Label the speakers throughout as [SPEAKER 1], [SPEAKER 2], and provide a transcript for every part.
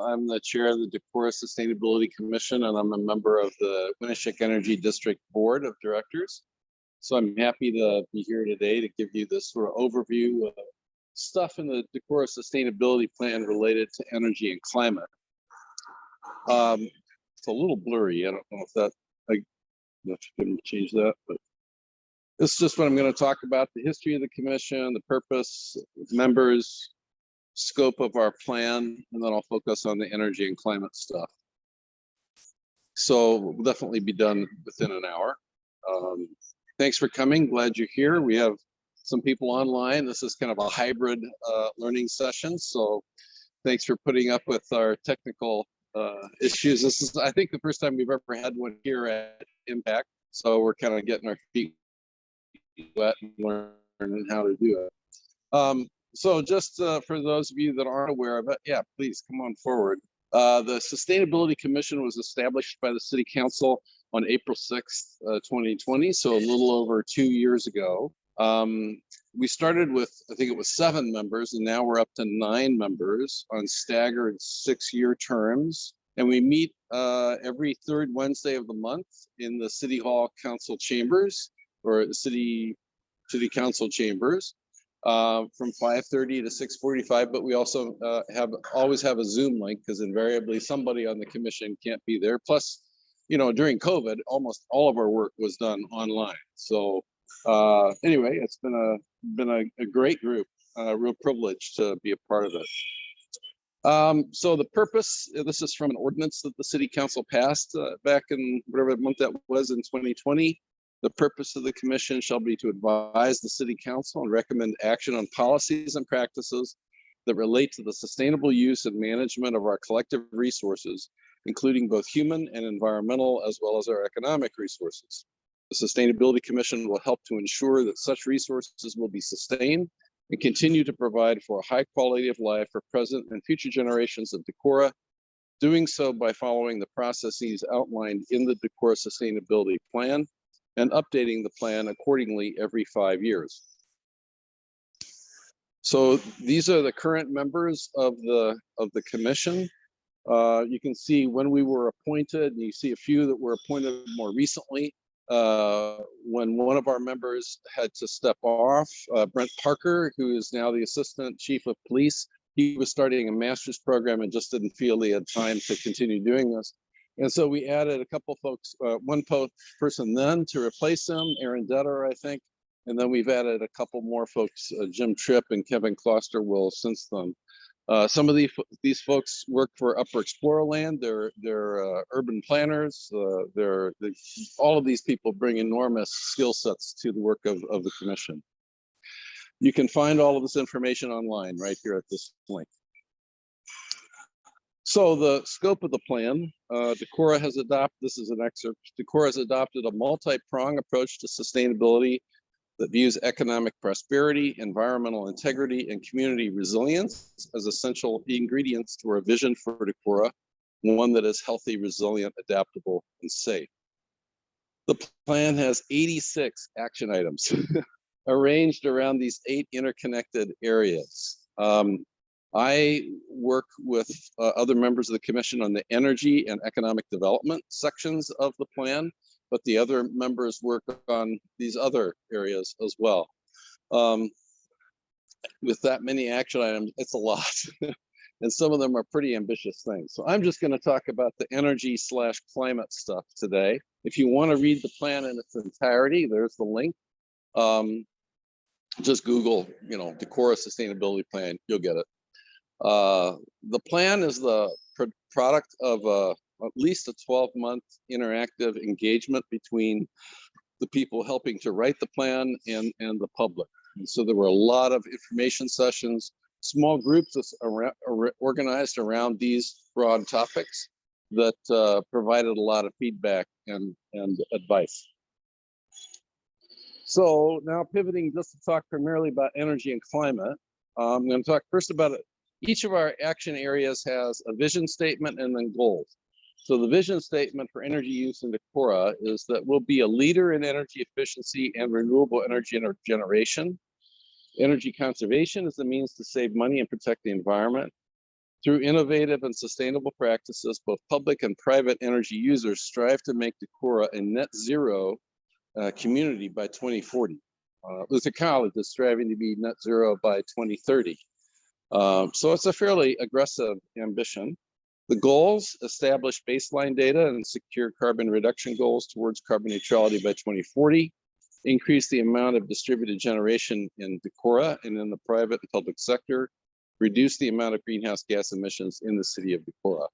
[SPEAKER 1] I'm the chair of the Decorah Sustainability Commission, and I'm a member of the Winneshiek Energy District Board of Directors. So I'm happy to be here today to give you this sort of overview of stuff in the Decorah Sustainability Plan related to energy and climate. It's a little blurry. I don't know if that, if you can change that, but this is just what I'm going to talk about: the history of the commission, the purpose, members, scope of our plan, and then I'll focus on the energy and climate stuff. So we'll definitely be done within an hour. Thanks for coming. Glad you're here. We have some people online. This is kind of a hybrid learning session. So thanks for putting up with our technical issues. This is, I think, the first time we've ever had one here at Impact. So we're kind of getting our feet wet and learning how to do it. So just for those of you that aren't aware of it, yeah, please come on forward. The Sustainability Commission was established by the City Council on April 6th, 2020, so a little over 2 years ago. We started with, I think it was 7 members, and now we're up to 9 members on staggered 6-year terms. And we meet every 3rd Wednesday of the month in the City Hall Council chambers, or the City Council chambers. From 5:30 to 6:45, but we also always have a Zoom link because invariably somebody on the commission can't be there. Plus, you know, during COVID, almost all of our work was done online. So anyway, it's been a great group, real privilege to be a part of it. So the purpose, this is from an ordinance that the City Council passed back in whatever month that was in 2020. The purpose of the commission shall be to advise the City Council and recommend action on policies and practices that relate to the sustainable use and management of our collective resources, including both human and environmental, as well as our economic resources. The Sustainability Commission will help to ensure that such resources will be sustained and continue to provide for a high quality of life for present and future generations of Decorah, doing so by following the processes outlined in the Decorah Sustainability Plan and updating the plan accordingly every 5 years. So these are the current members of the commission. You can see when we were appointed, and you see a few that were appointed more recently. When one of our members had to step off, Brent Parker, who is now the Assistant Chief of Police, he was starting a master's program and just didn't feel he had time to continue doing this. And so we added a couple folks, one person then to replace him, Aaron Detter, I think. And then we've added a couple more folks, Jim Tripp and Kevin Klosterwill since then. Some of these folks work for Upper Explorer Land. They're urban planners. All of these people bring enormous skill sets to the work of the commission. You can find all of this information online right here at this link. So the scope of the plan, Decorah has adopted, this is an excerpt, Decorah has adopted a multi-pronged approach to sustainability that views economic prosperity, environmental integrity, and community resilience as essential ingredients to our vision for Decorah, one that is healthy, resilient, adaptable, and safe. The plan has 86 action items arranged around these 8 interconnected areas. I work with other members of the commission on the energy and economic development sections of the plan, but the other members work on these other areas as well. With that many action items, it's a lot. And some of them are pretty ambitious things. So I'm just going to talk about the energy/climate stuff today. If you want to read the plan in its entirety, there's the link. Just Google, Decorah Sustainability Plan, you'll get it. The plan is the product of at least a 12-month interactive engagement between the people helping to write the plan and the public. And so there were a lot of information sessions, small groups organized around these broad topics that provided a lot of feedback and advice. So now pivoting just to talk primarily about energy and climate, I'm going to talk first about it. Each of our action areas has a vision statement and then goals. So the vision statement for energy use in Decorah is that we'll be a leader in energy efficiency and renewable energy generation. Energy conservation is the means to save money and protect the environment. Through innovative and sustainable practices, both public and private energy users strive to make Decorah a net zero community by 2040. Luther College is striving to be net zero by 2030. So it's a fairly aggressive ambition. The goals establish baseline data and secure carbon reduction goals towards carbon neutrality by 2040, increase the amount of distributed generation in Decorah and in the private and public sector, reduce the amount of greenhouse gas emissions in the city of Decorah.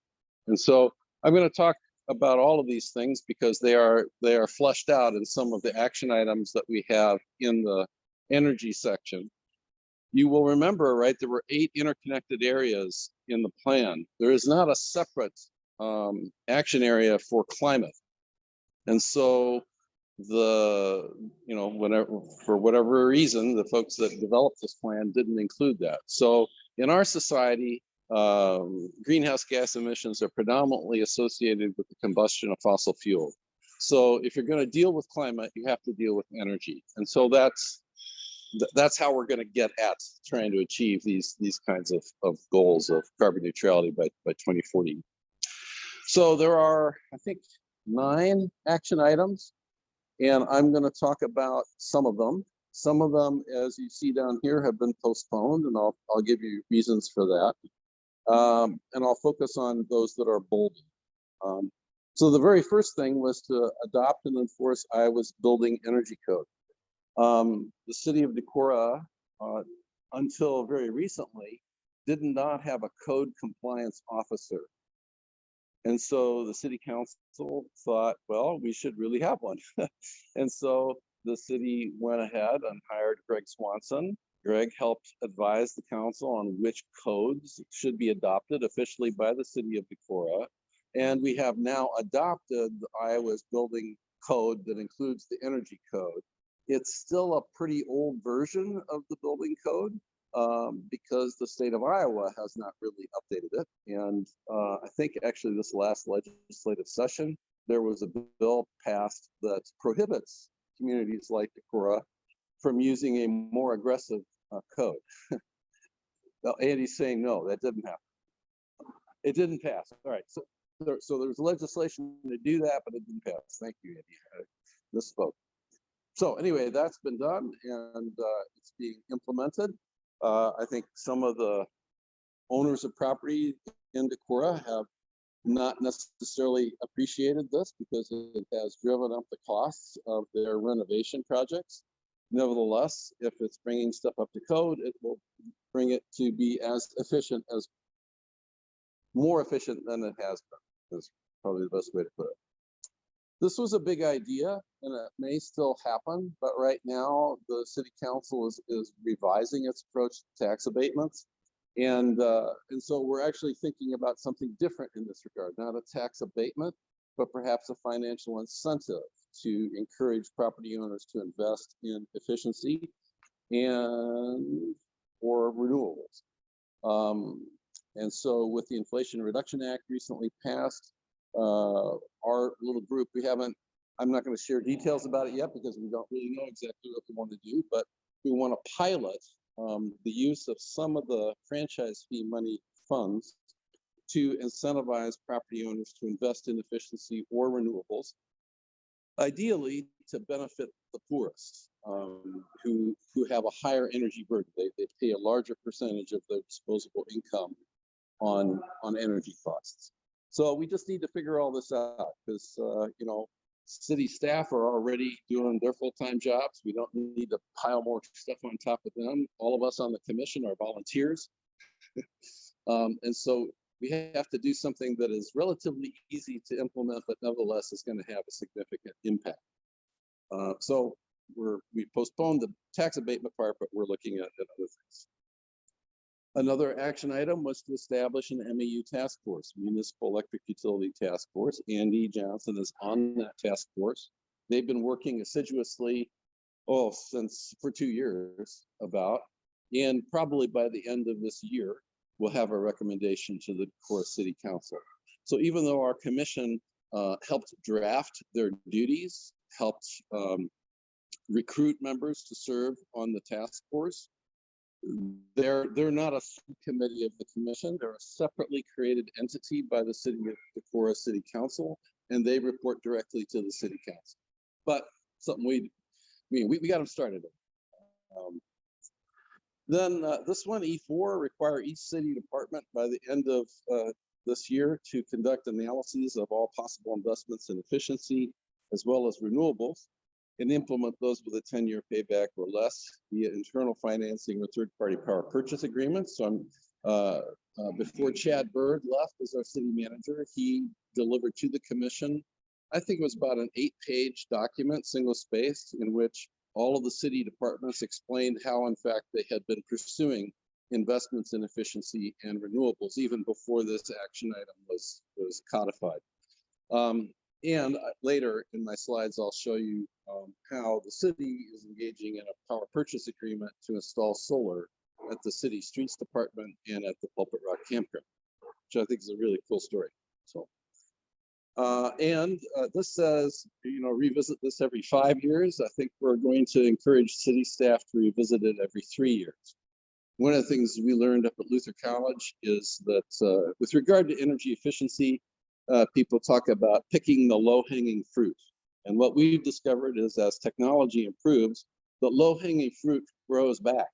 [SPEAKER 1] And so I'm going to talk about all of these things because they are fleshed out in some of the action items that we have in the energy section. You will remember, right, there were 8 interconnected areas in the plan. There is not a separate action area for climate. And so for whatever reason, the folks that developed this plan didn't include that. So in our society, greenhouse gas emissions are predominantly associated with the combustion of fossil fuel. So if you're going to deal with climate, you have to deal with energy. And so that's how we're going to get at trying to achieve these kinds of goals of carbon neutrality by 2040. So there are, I think, 9 action items, and I'm going to talk about some of them. Some of them, as you see down here, have been postponed, and I'll give you reasons for that. And I'll focus on those that are bold. So the very first thing was to adopt and enforce Iowa's building energy code. The city of Decorah, until very recently, did not have a code compliance officer. And so the city council thought, well, we should really have one. And so the city went ahead and hired Greg Swanson. Greg helped advise the council on which codes should be adopted officially by the city of Decorah. And we have now adopted Iowa's building code that includes the energy code. It's still a pretty old version of the building code because the state of Iowa has not really updated it. And I think actually this last legislative session, there was a bill passed that prohibits communities like Decorah from using a more aggressive code. Well, Andy's saying no, that didn't happen. It didn't pass. All right, so there's legislation to do that, but it didn't pass. Thank you, Andy. I misspoke. So anyway, that's been done and it's being implemented. I think some of the owners of property in Decorah have not necessarily appreciated this because it has driven up the costs of their renovation projects. Nevertheless, if it's bringing stuff up to code, it will bring it to be as efficient as, more efficient than it has been, is probably the best way to put it. This was a big idea and it may still happen, but right now the city council is revising its approach to tax abatements. And so we're actually thinking about something different in this regard, not a tax abatement, but perhaps a financial incentive to encourage property owners to invest in efficiency and or renewables. And so with the Inflation Reduction Act recently passed, our little group, I'm not going to share details about it yet because we don't really know exactly what we want to do, but we want to pilot the use of some of the franchise fee money funds to incentivize property owners to invest in efficiency or renewables, ideally to benefit the poorest, who have a higher energy burden. They pay a larger percentage of their disposable income on energy costs. So we just need to figure all this out because, city staff are already doing their full-time jobs. We don't need to pile more stuff on top of them. All of us on the commission are volunteers. And so we have to do something that is relatively easy to implement, but nevertheless is going to have a significant impact. So we postponed the tax abatement part, but we're looking at other things. Another action item was to establish an MAU task force, Municipal Electric Utility Task Force. Andy Johnson is on that task force. They've been working assiduously, for 2 years about, and probably by the end of this year, we'll have a recommendation to the Decorah City Council. So even though our commission helped draft their duties, helped recruit members to serve on the task force, they're not a subcommittee of the commission. They're a separately created entity by the city of Decorah City Council, and they report directly to the city council. But something we got them started. Then this one, E4, require each city department by the end of this year to conduct analyses of all possible investments in efficiency as well as renewables and implement those with a 10-year payback or less via internal financing or third-party power purchase agreements. So before Chad Bird left as our city manager, he delivered to the commission, I think it was about an 8-page document, single-spaced, in which all of the city departments explained how, in fact, they had been pursuing investments in efficiency and renewables even before this action item was codified. And later in my slides, I'll show you how the city is engaging in a power purchase agreement to install solar at the city streets department and at the Pulpit Rock campground, which I think is a really cool story. So, this says, revisit this every 5 years. I think we're going to encourage city staff to revisit it every 3 years. One of the things we learned up at Luther College is that with regard to energy efficiency, people talk about picking the low-hanging fruit. And what we've discovered is as technology improves, the low-hanging fruit grows back.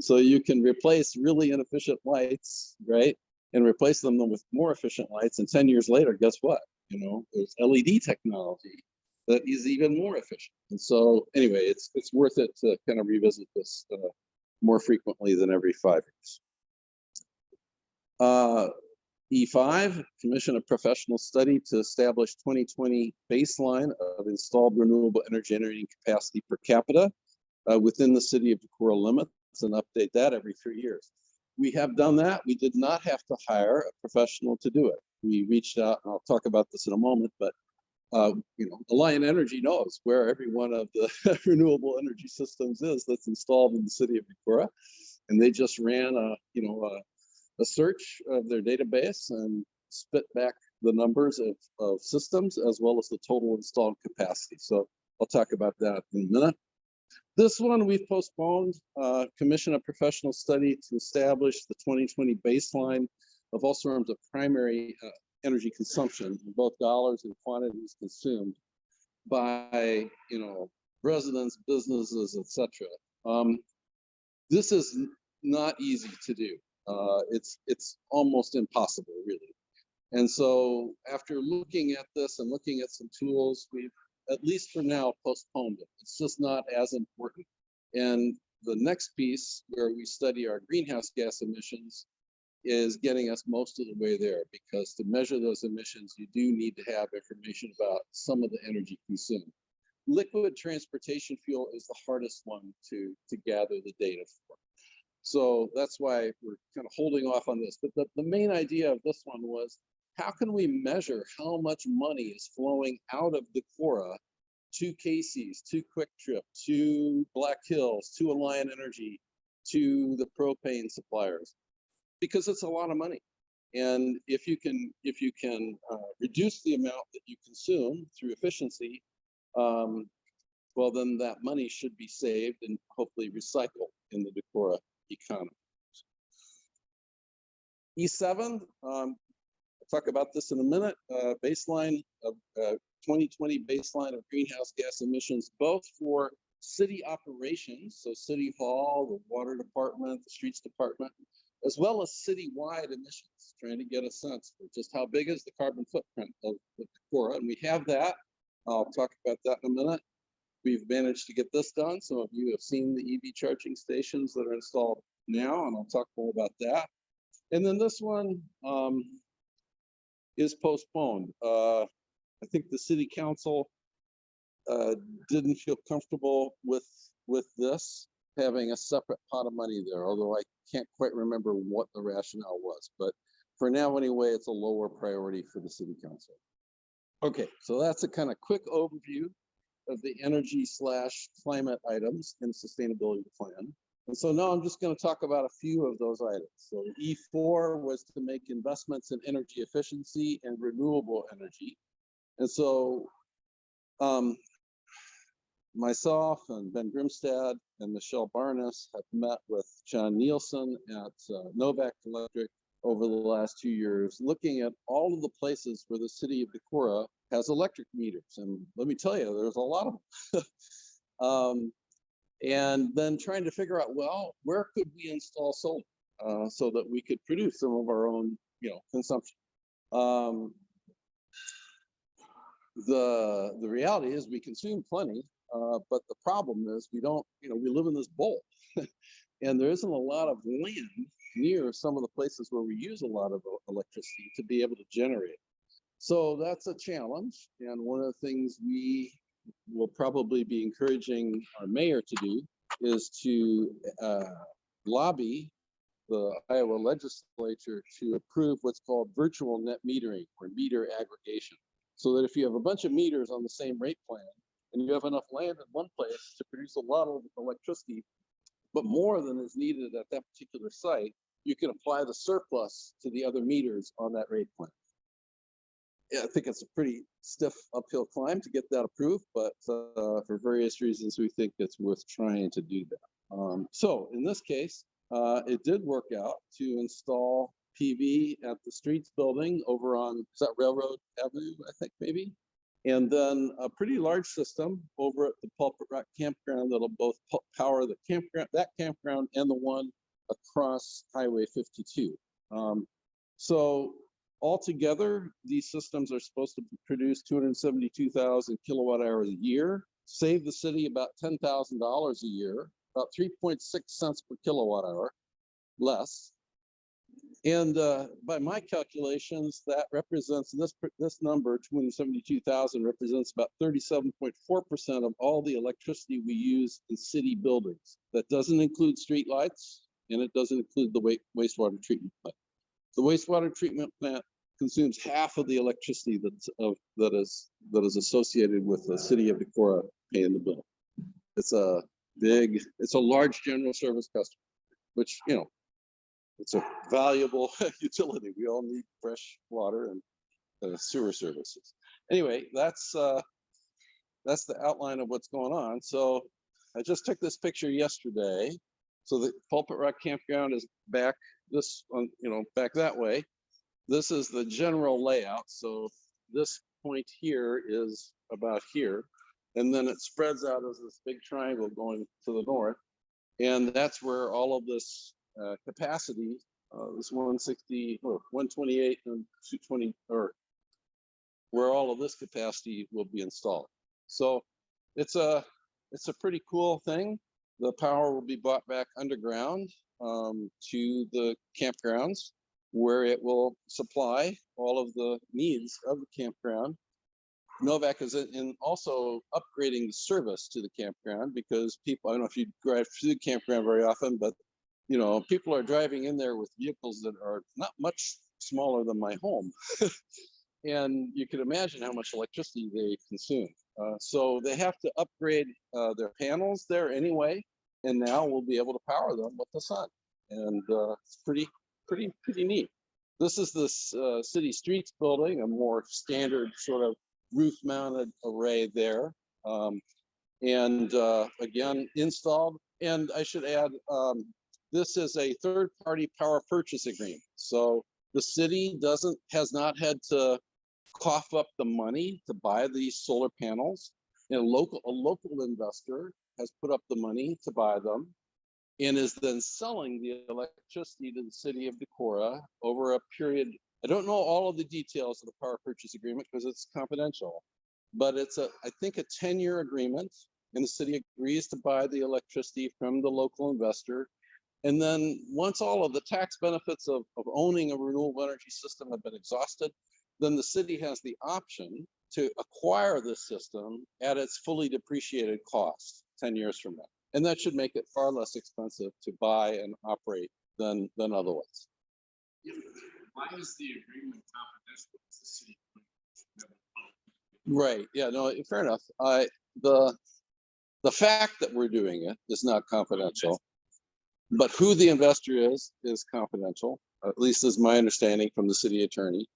[SPEAKER 1] So you can replace really inefficient lights, right? And replace them with more efficient lights. And 10 years later, guess what? There's LED technology that is even more efficient. And so anyway, it's worth it to kind of revisit this more frequently than every 5 years. E5, commission a professional study to establish 2020 baseline of installed renewable energy generating capacity per capita within the city of Decorah limits and update that every 3 years. We have done that. We did not have to hire a professional to do it. We reached out, and I'll talk about this in a moment, but Alliant Energy knows where every one of the renewable energy systems is that's installed in the city of Decorah, and they just ran a search of their database and spit back the numbers of systems as well as the total installed capacity. So I'll talk about that in a minute. This one we've postponed, commission a professional study to establish the 2020 baseline of all forms of primary energy consumption, in both dollars and quantities consumed by residents, businesses, etc. This is not easy to do. It's almost impossible, really. And so after looking at this and looking at some tools, we've, at least for now, postponed it. It's just not as important. And the next piece, where we study our greenhouse gas emissions, is getting us most of the way there, because to measure those emissions, you do need to have information about some of the energy consumed. Liquid transportation fuel is the hardest one to gather the data for. So that's why we're kind of holding off on this. But the main idea of this one was, how can we measure how much money is flowing out of Decorah to Casey's, to Quick Trip, to Black Hills, to Alliant Energy, to the propane suppliers? Because it's a lot of money. And if you can reduce the amount that you consume through efficiency, well, then that money should be saved and hopefully recycled in the Decorah economy. E7, I'll talk about this in a minute. Baseline of 2020 baseline of greenhouse gas emissions, both for city operations, so City Hall, the water department, the streets department, as well as citywide emissions, trying to get a sense for just how big is the carbon footprint of Decorah. And we have that. I'll talk about that in a minute. We've managed to get this done. Some of you have seen the EV charging stations that are installed now, and I'll talk more about that. And then this one is postponed. I think the city council didn't feel comfortable with this, having a separate pot of money there, although I can't quite remember what the rationale was. But for now, anyway, it's a lower priority for the city council. Okay, so that's a kind of quick overview of the energy/climate items in the sustainability plan. And so now I'm just going to talk about a few of those items. So E4 was to make investments in energy efficiency and renewable energy. And so myself and Ben Grimstad and Michelle Barnes have met with John Nielsen at Novak Electric over the last 2 years, looking at all of the places where the city of Decorah has electric meters. And let me tell you, there's a lot of them. And then trying to figure out, well, where could we install solar so that we could produce some of our own, consumption. The reality is we consume plenty, but the problem is we don't, we live in this bowl and there isn't a lot of land near some of the places where we use a lot of electricity to be able to generate. So that's a challenge. And one of the things we will probably be encouraging our mayor to do is to lobby the Iowa legislature to approve what's called virtual net metering or meter aggregation. So that if you have a bunch of meters on the same rate plan and you have enough land in one place to produce a lot of electricity, but more than is needed at that particular site, you can apply the surplus to the other meters on that rate plan. Yeah, I think it's a pretty stiff uphill climb to get that approved, but for various reasons, we think it's worth trying to do that. So in this case, it did work out to install PV at the Streets building over on, is that Railroad Avenue, I think maybe? And then a pretty large system over at the Pulpit Rock Campground that'll both power the campground, that campground, and the one across Highway 52. So altogether, these systems are supposed to produce 272,000 kilowatt hours a year, save the city about $10,000 a year, about 3.6 cents per kilowatt hour less. And by my calculations, that represents this number, 272,000, represents about 37.4% of all the electricity we use in city buildings. That doesn't include street lights, and it doesn't include the wastewater treatment plant. The wastewater treatment plant consumes half of the electricity that is associated with the city of Decorah paying the bill. It's a large general service customer, which, it's a valuable utility. We all need fresh water and sewer services. Anyway, that's the outline of what's going on. So I just took this picture yesterday. So the Pulpit Rock Campground is back back that way. This is the general layout. So this point here is about here, and then it spreads out as this big triangle going to the north, and that's where all of this capacity, this 160 or 128 and 220, or where all of this capacity will be installed. So it's a pretty cool thing. The power will be brought back underground to the campgrounds, where it will supply all of the needs of the campground. Novak is also upgrading the service to the campground, because people, I don't know if you drive through the campground very often, but people are driving in there with vehicles that are not much smaller than my home. And you can imagine how much electricity they consume. So they have to upgrade their panels there anyway, and now we'll be able to power them with the sun. And it's pretty neat. This is this City Streets building, a more standard sort of roof-mounted array there. And again, installed. And I should add, this is a third-party power purchase agreement. So the city has not had to cough up the money to buy these solar panels. And a local investor has put up the money to buy them, and is then selling the electricity to the city of Decorah over a period. I don't know all of the details of the power purchase agreement because it's confidential, but it's I think a 10-year agreement, and the city agrees to buy the electricity from the local investor. And then once all of the tax benefits of owning a renewable energy system have been exhausted, then the city has the option to acquire this system at its fully depreciated cost 10 years from now. And that should make it far less expensive to buy and operate than otherwise.
[SPEAKER 2] Why is the agreement confidential with the city?
[SPEAKER 1] Right. Yeah. No. Fair enough. The fact that we're doing it is not confidential, but who the investor is confidential. At least is my understanding from the city attorney.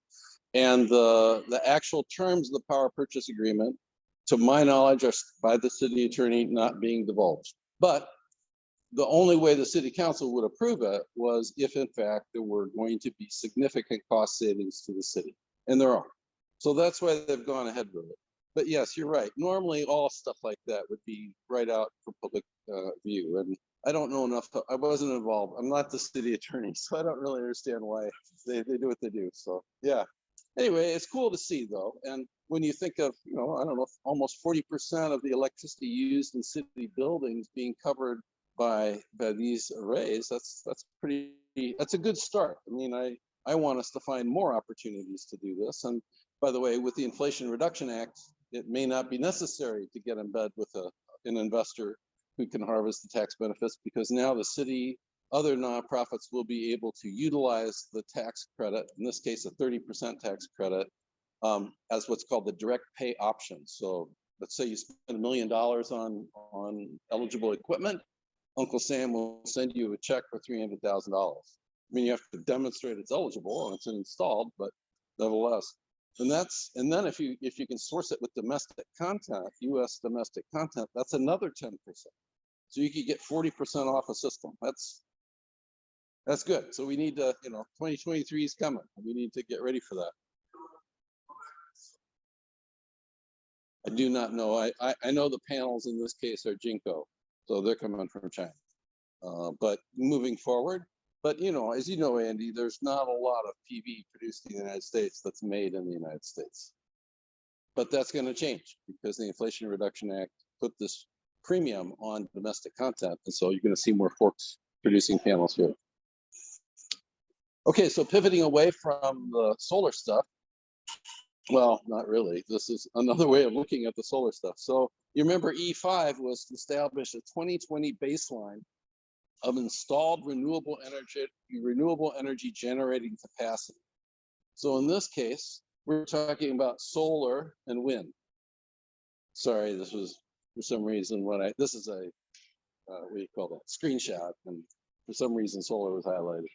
[SPEAKER 1] And the actual terms of the power purchase agreement to my knowledge, are by the city attorney, not being divulged. But the only way the city council would approve it was if in fact there were going to be significant cost savings to the city, and there are. So that's why they've gone ahead with it. But yes, you're right. Normally all stuff like that would be right out for public view. And I don't know enough. I wasn't involved. I'm not the city attorney, so I don't really understand why they do what they do. So yeah. Anyway, it's cool to see though. And when you think of, you know, I don't know, almost 40% of the electricity used in city buildings being covered by these arrays, that's a good start. I mean, I want us to find more opportunities to do this. And by the way, with the Inflation Reduction Act, it may not be necessary to get in bed with an investor who can harvest the tax benefits, because now the city, other nonprofits will be able to utilize the tax credit, in this case, a 30% tax credit, as what's called the direct pay option. So let's say you spend $1 million on eligible equipment, Uncle Sam will send you a check for $300,000. I mean, you have to demonstrate it's eligible and it's installed, but nevertheless. And then if you can source it with domestic content, U.S. domestic content, that's another 10%. So you could get 40% off a system. That's good. So we need to, 2023 is coming. We need to get ready for that. I do not know. I know the panels in this case are Jinko, so they're coming from China. But moving forward, but as you know, Andy, there's not a lot of PV produced in the United States that's made in the United States. But that's going to change because the Inflation Reduction Act put this premium on domestic content, and so you're going to see more folks producing panels here. Okay, so pivoting away from the solar stuff. Well, not really. This is another way of looking at the solar stuff. So you remember E5 was to establish a 2020 baseline of installed renewable energy generating capacity. So in this case, we're talking about solar and wind. Sorry, this was for some reason this is a what do you call that, screenshot, and for some reason solar was highlighted.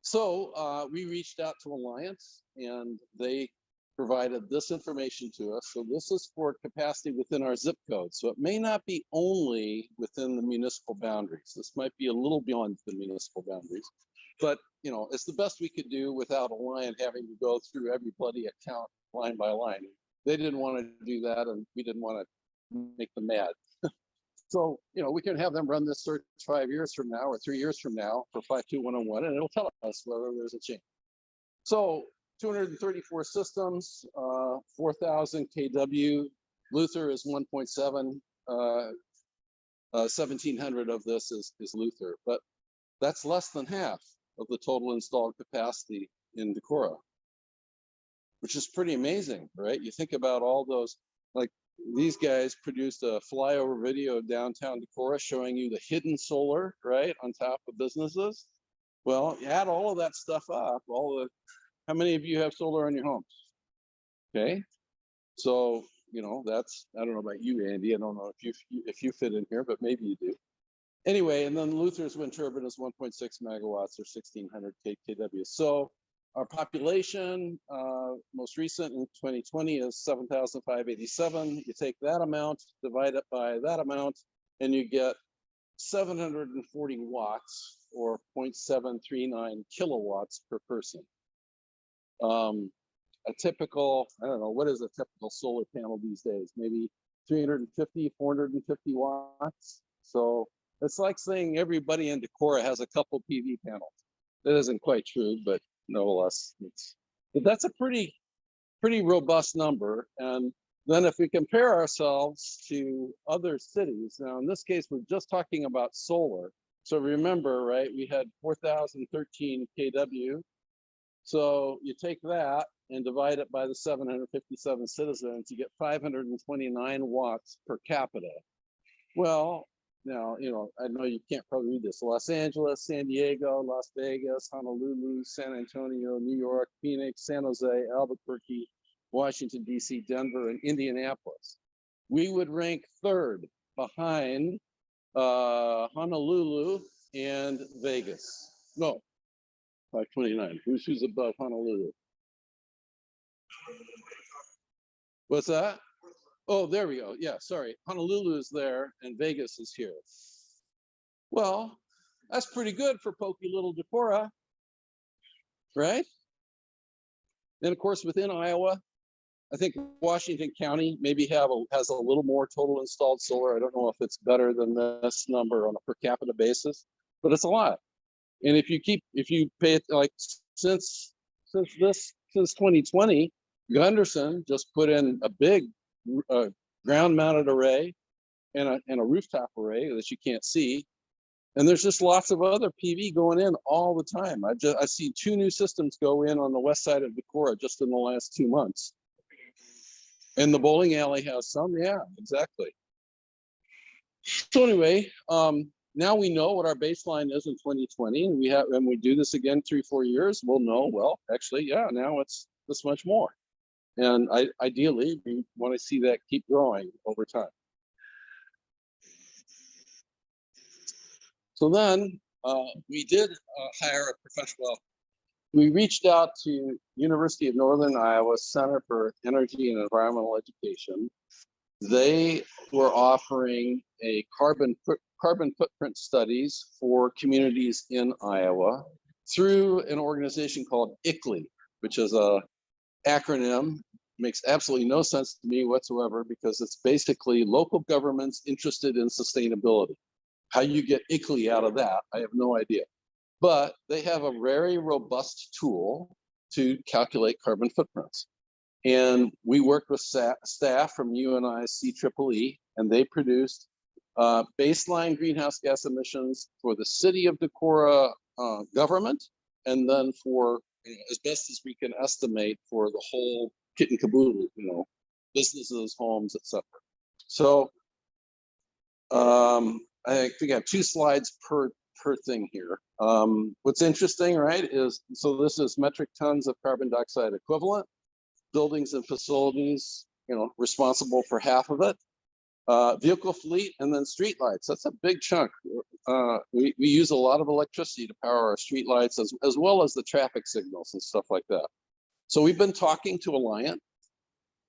[SPEAKER 1] So we reached out to Alliance, and they provided this information to us. So this is for capacity within our zip code. So it may not be only within the municipal boundaries. This might be a little beyond the municipal boundaries, but it's the best we could do without Alliant having to go through every bloody account line by line. They didn't want to do that, and we didn't want to make them mad. So, we can have them run this search 5 years from now or 3 years from now for 52101, and it'll tell us whether there's a change. So 234 systems, 4,000 kW. Luther is 1.7. 1,700 of this is Luther, but that's less than half of the total installed capacity in Decorah, which is pretty amazing, right? You think about all those, like these guys produced a flyover video of downtown Decorah showing you the hidden solar, right, on top of businesses. Well, you add all of that stuff up, how many of you have solar on your homes? Okay, so that's, I don't know about you, Andy. I don't know if you fit in here, but maybe you do. Anyway, and then Luther's wind turbine is 1.6 megawatts or 1,600 kW. So our population, most recent in 2020, is 7,587. You take that amount, divide it by that amount, and you get 740 watts or 0.739 kilowatts per person. A typical, I don't know, what is a typical solar panel these days? Maybe 350, 450 watts. So it's like saying everybody in Decorah has a couple PV panels. That isn't quite true, but nevertheless, but that's a pretty robust number. And then if we compare ourselves to other cities, now in this case, we're just talking about solar. So remember, right, we had 4,013 kW. So you take that and divide it by the 757 citizens, you get 529 watts per capita. Well, now, I know you can't probably read this. Los Angeles, San Diego, Las Vegas, Honolulu, San Antonio, New York, Phoenix, San Jose, Albuquerque, Washington, D.C., Denver, and Indianapolis. We would rank third behind Honolulu and Vegas. No, 529. Who's above Honolulu? What's that? Oh, there we go. Yeah, sorry. Honolulu is there and Vegas is here. Well, that's pretty good for pokey little Decorah, right? Then of course within Iowa, I think Washington County maybe has a little more total installed solar. I don't know if it's better than this number on a per capita basis, but it's a lot. And if you pay it like since 2020, Gunderson just put in a big ground mounted array and a rooftop array that you can't see. And there's just lots of other PV going in all the time. I see 2 new systems go in on the west side of Decorah just in the last 2 months. And the bowling alley has some, yeah, exactly. So anyway, now we know what our baseline is in 2020, and when we do this again 3-4 years, we'll know, well, actually, yeah, now it's this much more. And ideally, we want to see that keep growing over time. So then we did hire a professional. We reached out to University of Northern Iowa Center for Energy and Environmental Education. They were offering a carbon footprint studies for communities in Iowa through an organization called ICLEI, which is a acronym. Makes absolutely no sense to me whatsoever because it's basically local governments interested in sustainability. How you get ICLEI out of that, I have no idea. But they have a very robust tool to calculate carbon footprints. And we worked with staff from UNI's CEEE, and they produced baseline greenhouse gas emissions for the city of Decorah government, and then for as best as we can estimate for the whole kit and caboodle, businesses, homes, etc. So I think I have 2 slides per thing here. What's interesting, right, is so this is metric tons of carbon dioxide equivalent. Buildings and facilities, responsible for half of it. Vehicle fleet, and then street lights. That's a big chunk. We use a lot of electricity to power our street lights as well as the traffic signals and stuff like that. So we've been talking to Alliant.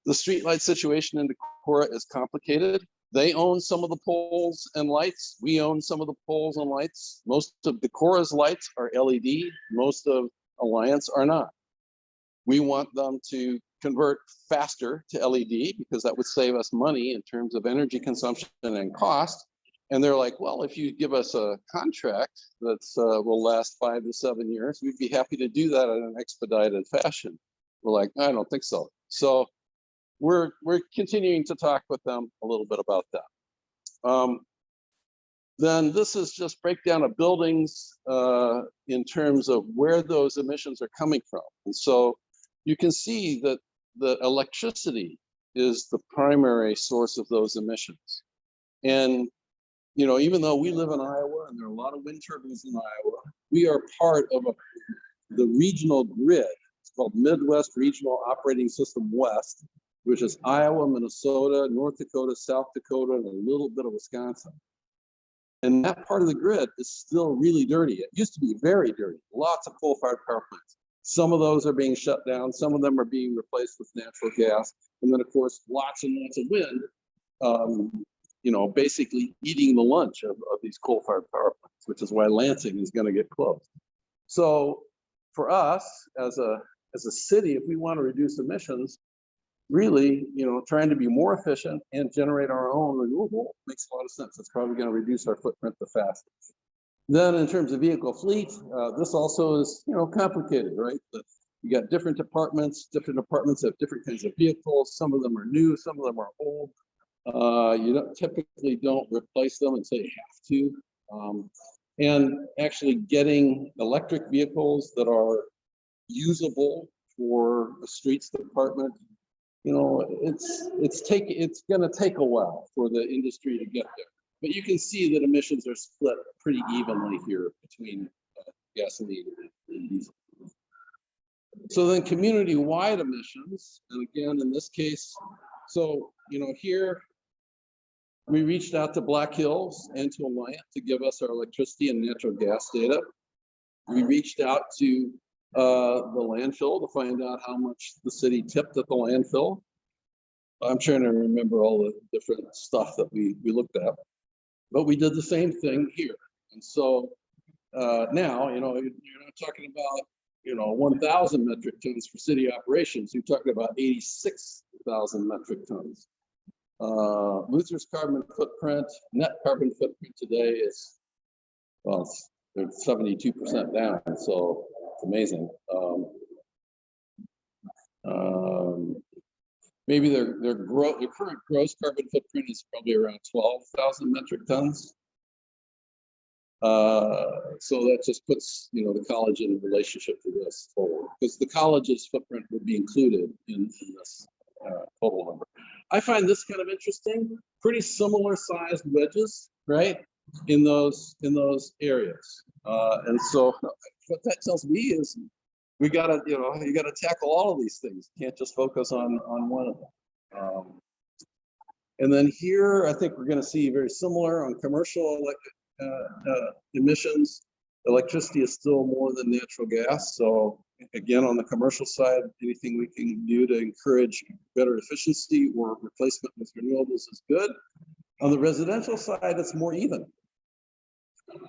[SPEAKER 1] The street light situation in Decorah is complicated. They own some of the poles and lights. We own some of the poles and lights. Most of Decorah's lights are LED. Most of Alliant's are not. We want them to convert faster to LED because that would save us money in terms of energy consumption and cost. And they're like, well, if you give us a contract that's will last 5 to 7 years, we'd be happy to do that in an expedited fashion. We're like, I don't think so. So we're continuing to talk with them a little bit about that. Then this is just breakdown of buildings in terms of where those emissions are coming from. And so you can see that the electricity is the primary source of those emissions. And, even though we live in Iowa and there are a lot of wind turbines in Iowa, we are part of the regional grid. It's called Midwest Regional Operating System West, which is Iowa, Minnesota, North Dakota, South Dakota, and a little bit of Wisconsin. And that part of the grid is still really dirty. It used to be very dirty, lots of coal-fired power plants. Some of those are being shut down. Some of them are being replaced with natural gas. And then of course, lots and lots of wind, basically eating the lunch of these coal-fired power plants, which is why Lansing is going to get closed. So for us as a city, if we want to reduce emissions, really, trying to be more efficient and generate our own renewable makes a lot of sense. It's probably going to reduce our footprint the fastest. Then in terms of vehicle fleet, this also is, complicated, right? You got different departments have different kinds of vehicles. Some of them are new, some of them are old. You typically don't replace them until you have to. And actually getting electric vehicles that are usable for a streets department, it's going to take a while for the industry to get there. But you can see that emissions are split pretty evenly here between gasoline and diesel. So then community-wide emissions, and again, in this case, so, here we reached out to Black Hills and to Alliant to give us our electricity and natural gas data. We reached out to the landfill to find out how much the city tipped at the landfill. I'm trying to remember all the different stuff that we looked at, but we did the same thing here. And so now, you're not talking about, 1,000 metric tons for city operations. You're talking about 86,000 metric tons. Luther's carbon footprint, net carbon footprint today is, well, it's 72% down. So it's amazing. Maybe their current gross carbon footprint is probably around 12,000 metric tons. So that just puts, the college in relationship to this total, because the college's footprint would be included in this total number. I find this kind of interesting. Pretty similar sized wedges, right, in those areas. And so what that tells me is we gotta, you gotta tackle all of these things. You can't just focus on one of them. And then here, I think we're going to see very similar on commercial emissions. Electricity is still more than natural gas. So again, on the commercial side, anything we can do to encourage better efficiency or replacement with renewables is good. On the residential side, it's more even,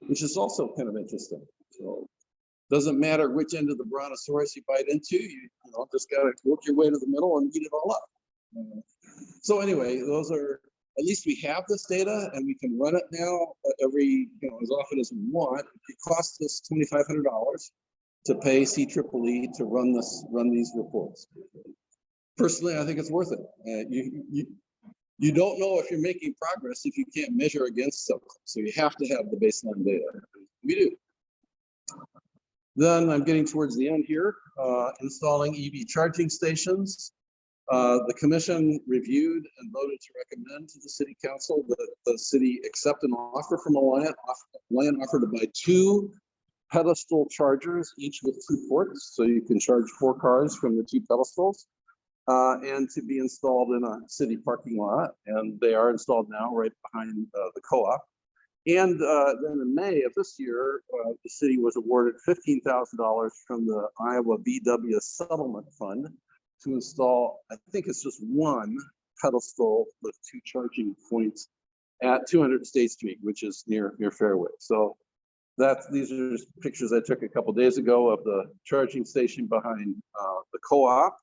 [SPEAKER 1] which is also kind of interesting. So doesn't matter which end of the brontosaurus you bite into, you just got to work your way to the middle and eat it all up. So anyway, those are, at least we have this data and we can run it now every, as often as we want. It costs us $2,500 to pay CEEE to run these reports. Personally, I think it's worth it. You don't know if you're making progress if you can't measure against something. So you have to have the baseline data. We do. Then I'm getting towards the end here, installing EV charging stations. The commission reviewed and voted to recommend to the city council that the city accept an offer from Alliant. Alliant offered to buy 2 pedestal chargers, each with 2 ports, so you can charge 4 cars from the 2 pedestals, and to be installed in a city parking lot. And they are installed now right behind the co-op. And then in May of this year, the city was awarded $15,000 from the Iowa VW Settlement Fund to install, I think it's just 1 pedestal with 2 charging points at 200 State Street, which is near Fairway. So these are just pictures I took a couple days ago of the charging station behind the co-op.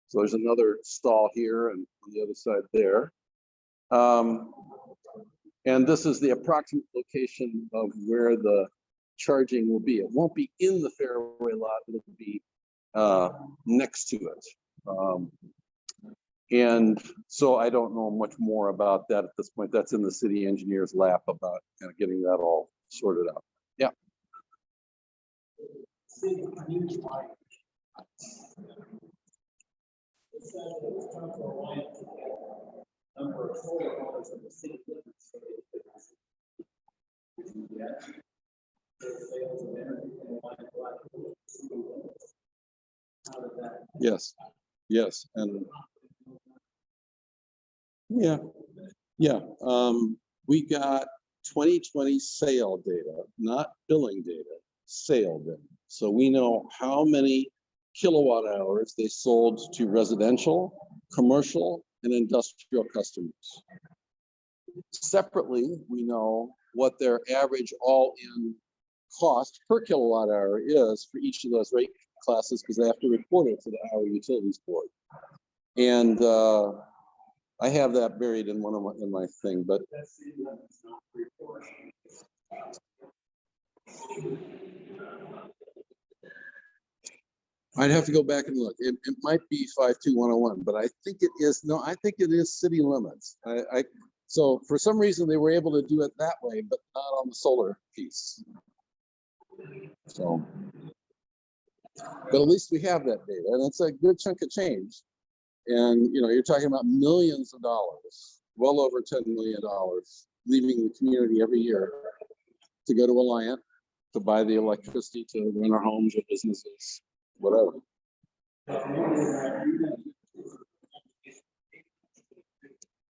[SPEAKER 1] So there's another stall here and on the other side there. And this is the approximate location of where the charging will be. It won't be in the Fairway lot, it'll be next to it. And so I don't know much more about that at this point. That's in the city engineer's lap about kind of getting that all sorted out. Yeah.
[SPEAKER 3] Number of solar farms in the city limits.
[SPEAKER 1] Yes, and yeah. We got 2020 sale data, not billing data, sale data. So we know how many kilowatt hours they sold to residential, commercial, and industrial customers. Separately, we know what their average all-in cost per kilowatt hour is for each of those rate classes, because they have to report it to the Iowa Utilities Board. And I have that buried in my thing, but I'd have to go back and look. It might be 52101, but I think it is. No, I think it is city limits. So for some reason they were able to do it that way, but not on the solar piece. So, but at least we have that data, and it's a good chunk of change. And you're talking about millions of dollars, well over $10 million, leaving the community every year to go to Alliant to buy the electricity to run our homes or businesses, whatever.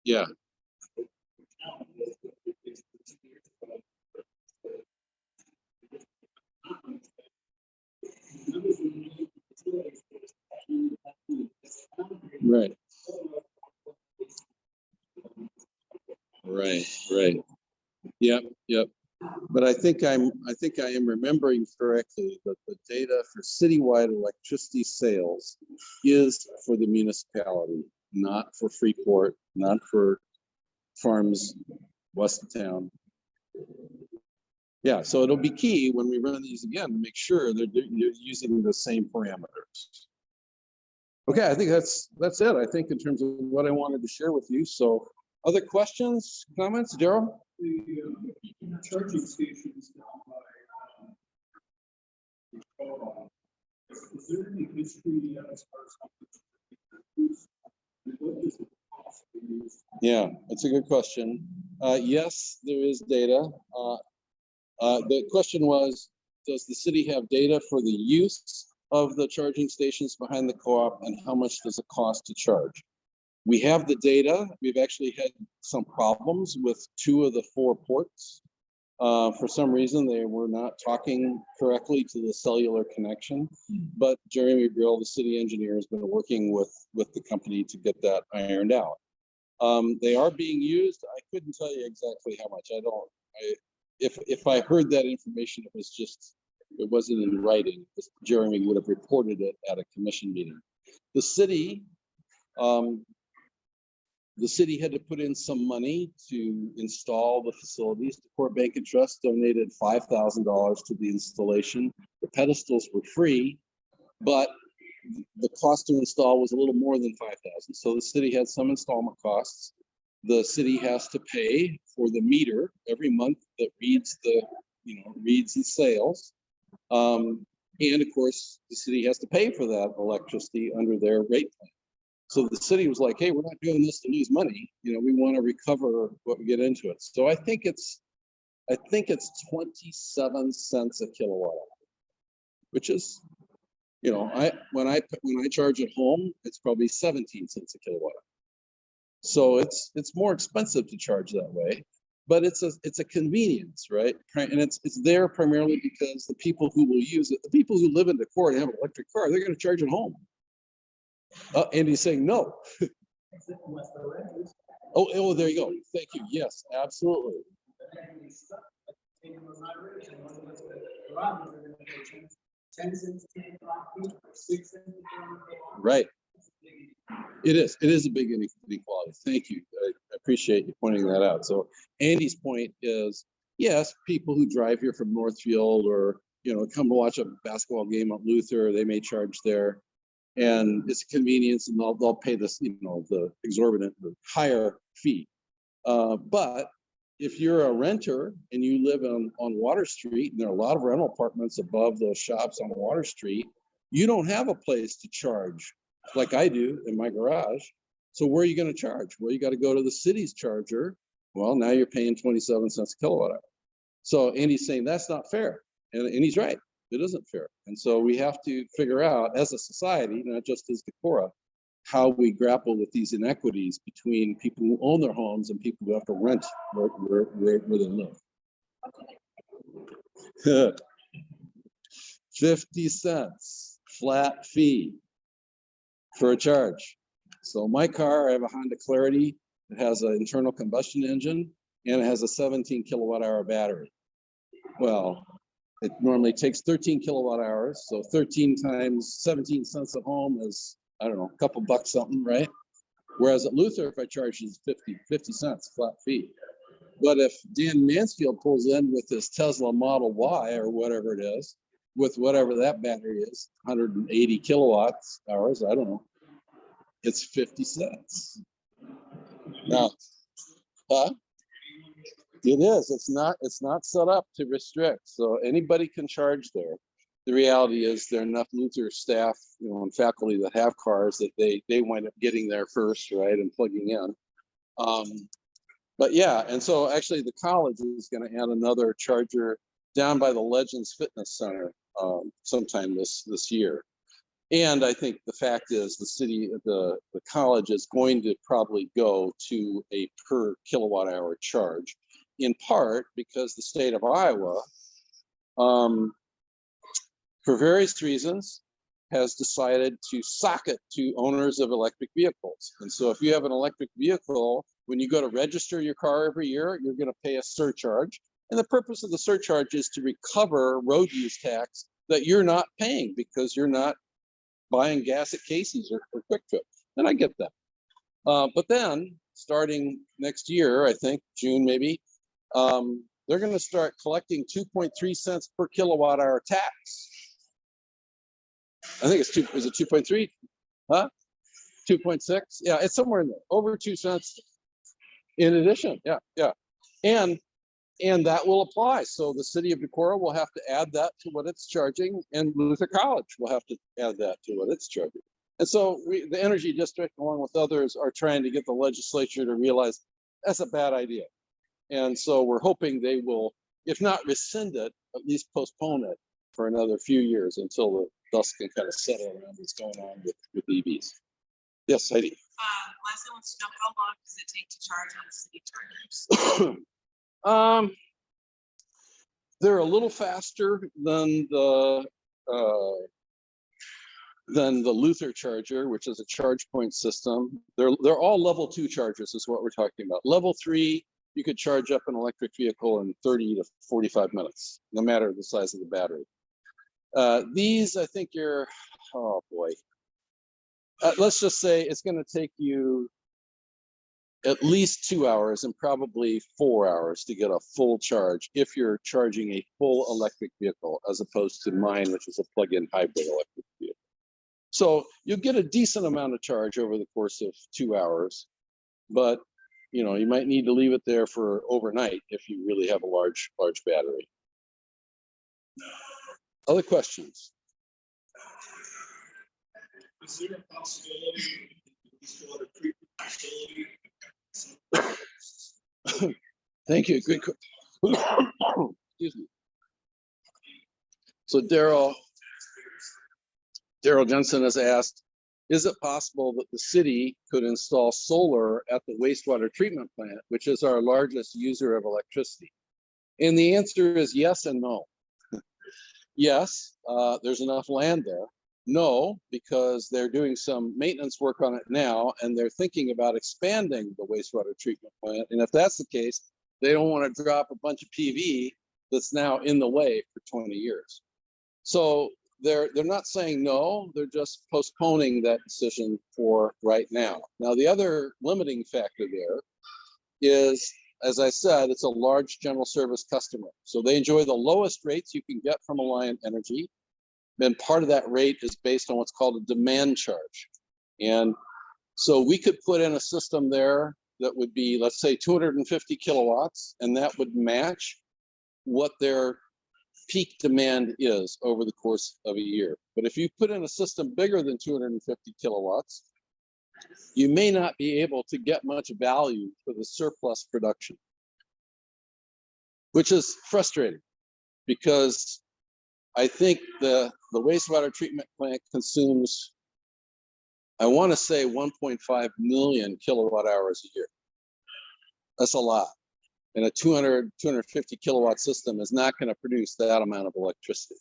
[SPEAKER 1] Yeah. Right. Right. Yep. But I think I am remembering correctly that the data for citywide electricity sales is for the municipality, not for Freeport, not for farms west of town. Yeah, so it'll be key when we run these again to make sure that you're using the same parameters. Okay, I think that's it. I think in terms of what I wanted to share with you. So other questions, comments, Daryl?
[SPEAKER 3] The charging stations down by, is there any history as far as how much what is the cost to use?
[SPEAKER 1] Yeah, that's a good question. Yes, there is data. The question was, does the city have data for the use of the charging stations behind the co-op, and how much does it cost to charge? We have the data. We've actually had some problems with 2 of the 4 ports. For some reason, they were not talking correctly to the cellular connection. But Jeremy Brill, the city engineer, has been working with the company to get that ironed out. They are being used. I couldn't tell you exactly how much. If I heard that information, it wasn't in writing. Jeremy would have reported it at a commission meeting. The city had to put in some money to install the facilities. Decorah Bank and Trust donated $5,000 to the installation. The pedestals were free, but the cost to install was a little more than $5,000. So the city had some installment costs. The city has to pay for the meter every month that reads the sales. And of course, the city has to pay for that electricity under their rate plan. So the city was like, hey, we're not doing this to lose money. We want to recover what we get into it. So I think it's 27 cents a kilowatt hour, which is, when I charge at home, it's probably 17 cents a kilowatt hour. So it's more expensive to charge that way, but it's a convenience, right? And it's there primarily because the people who will use it, the people who live in Decorah and have an electric car, they're going to charge at home. Andy's saying no. Oh, there you go. Thank you. Yes, absolutely. Right. It is a big inequality. Thank you. I appreciate you pointing that out. So Andy's point is, yes, people who drive here from Northfield or come to watch a basketball game at Luther, they may charge there. And it's a convenience, and they'll pay this, the exorbitant, the higher fee. But if you're a renter and you live on Water Street, and there are a lot of rental apartments above those shops on Water Street, you don't have a place to charge like I do in my garage. So where are you going to charge? Well, you got to go to the city's charger. Well, now you're paying 27 cents a kilowatt hour. So Andy's saying that's not fair, and he's right. It isn't fair. And so we have to figure out as a society, not just as Decorah, how we grapple with these inequities between people who own their homes and people who have to rent where they live. 50 cents flat fee for a charge. So my car, I have a Honda Clarity. It has an internal combustion engine and it has a 17 kilowatt hour battery. Well, it normally takes 13 kilowatt hours. So 13 times 17 cents at home is, I don't know, a couple bucks something, right? Whereas at Luther, if I charge is 50 cents flat fee. But if Dan Mansfield pulls in with his Tesla Model Y or whatever it is, with whatever that battery is, 180 kilowatts hours, I don't know, it's 50 cents. Now, it is. It's not set up to restrict. So anybody can charge there. The reality is there are enough Luther staff, and faculty that have cars that they wind up getting there first, right, and plugging in. But yeah, and so actually the college is going to add another charger down by the Legends Fitness Center sometime this year. And I think the fact is the college is going to probably go to a per kilowatt hour charge, in part because the state of Iowa, for various reasons, has decided to sock it to owners of electric vehicles. And so if you have an electric vehicle when you go to register your car every year, you're going to pay a surcharge. And the purpose of the surcharge is to recover road use tax that you're not paying because you're not buying gas at Casey's or Quick Trip. And I get that. But then starting next year, I think June maybe, they're going to start collecting 2.3 cents per kilowatt hour tax. I think it's is it 2.3? Huh? 2.6? Yeah, it's somewhere in there, over 2 cents in addition. Yeah, yeah. And that will apply. So the city of Decorah will have to add that to what it's charging, and Luther College will have to add that to what it's charging. And so the Energy District, along with others, are trying to get the legislature to realize that's a bad idea. And so we're hoping they will, if not rescind it, at least postpone it for another few years until the dust can kind of settle around what's going on with EVs. Yes, Heidi.
[SPEAKER 4] Leslie wants to know, how long does it take to charge on the city chargers?
[SPEAKER 1] They're a little faster than the Luther charger, which is a charge point system. They're all level 2 chargers is what we're talking about. Level 3, you could charge up an electric vehicle in 30 to 45 minutes, no matter the size of the battery. These, I think you're, oh boy. Let's just say it's going to take you at least 2 hours and probably 4 hours to get a full charge if you're charging a full electric vehicle, as opposed to mine, which is a plug-in hybrid electric vehicle. So you'll get a decent amount of charge over the course of 2 hours, but you know, you might need to leave it there for overnight if you really have a large battery. Other questions?
[SPEAKER 3] Is there a possibility wastewater treatment facility?
[SPEAKER 1] Thank you. Good. Excuse me. So Daryl Jensen has asked, is it possible that the city could install solar at the wastewater treatment plant, which is our largest user of electricity? And the answer is yes and no. Yes, there's enough land there. No, because they're doing some maintenance work on it now, and they're thinking about expanding the wastewater treatment plant. And if that's the case, they don't want to drop a bunch of PV that's now in the way for 20 years. So they're not saying no, they're just postponing that decision for right now. Now, the other limiting factor there is, as I said, it's a large general service customer. So they enjoy the lowest rates you can get from Alliant Energy. And part of that rate is based on what's called a demand charge. And so we could put in a system there that would be, let's say, 250 kilowatts, and that would match what their peak demand is over the course of a year. But if you put in a system bigger than 250 kilowatts, you may not be able to get much value for the surplus production, which is frustrating because I think the wastewater treatment plant consumes, I want to say 1.5 million kilowatt hours a year. That's a lot. And a 250 kilowatt system is not going to produce that amount of electricity.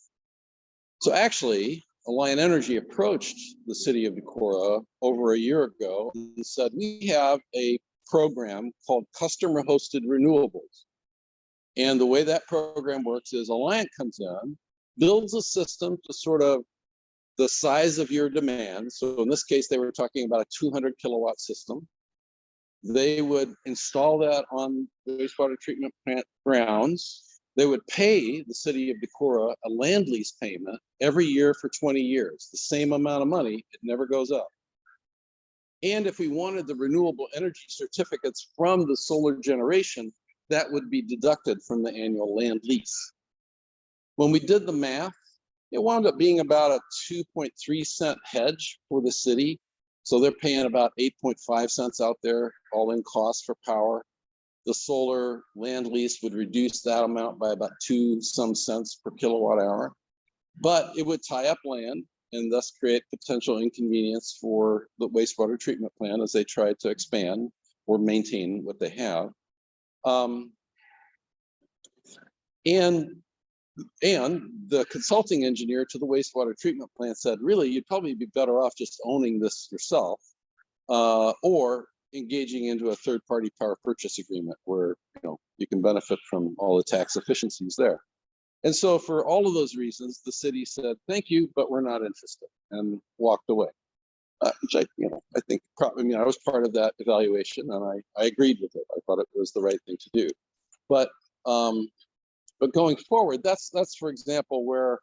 [SPEAKER 1] So actually, Alliant Energy approached the city of Decorah over a year ago and said, we have a program called customer hosted renewables. And the way that program works is Alliant comes in, builds a system to sort of the size of your demand. So in this case, they were talking about a 200 kilowatt system. They would install that on the wastewater treatment plant grounds. They would pay the city of Decorah a land lease payment every year for 20 years, the same amount of money, it never goes up. And if we wanted the renewable energy certificates from the solar generation, that would be deducted from the annual land lease. When we did the math, it wound up being about a 2.3 cent hedge for the city. So they're paying about 8.5 cents out there, all in cost for power. The solar land lease would reduce that amount by about 2 some cents per kilowatt hour, but it would tie up land and thus create potential inconvenience for the wastewater treatment plant as they try to expand or maintain what they have. And the consulting engineer to the wastewater treatment plant said, really, you'd probably be better off just owning this yourself or engaging into a third-party power purchase agreement where, you can benefit from all the tax efficiencies there. And so for all of those reasons, the city said, thank you, but we're not interested, and walked away. Which I think probably, I was part of that evaluation, and I agreed with it. I thought it was the right thing to do. But going forward, that's for example, where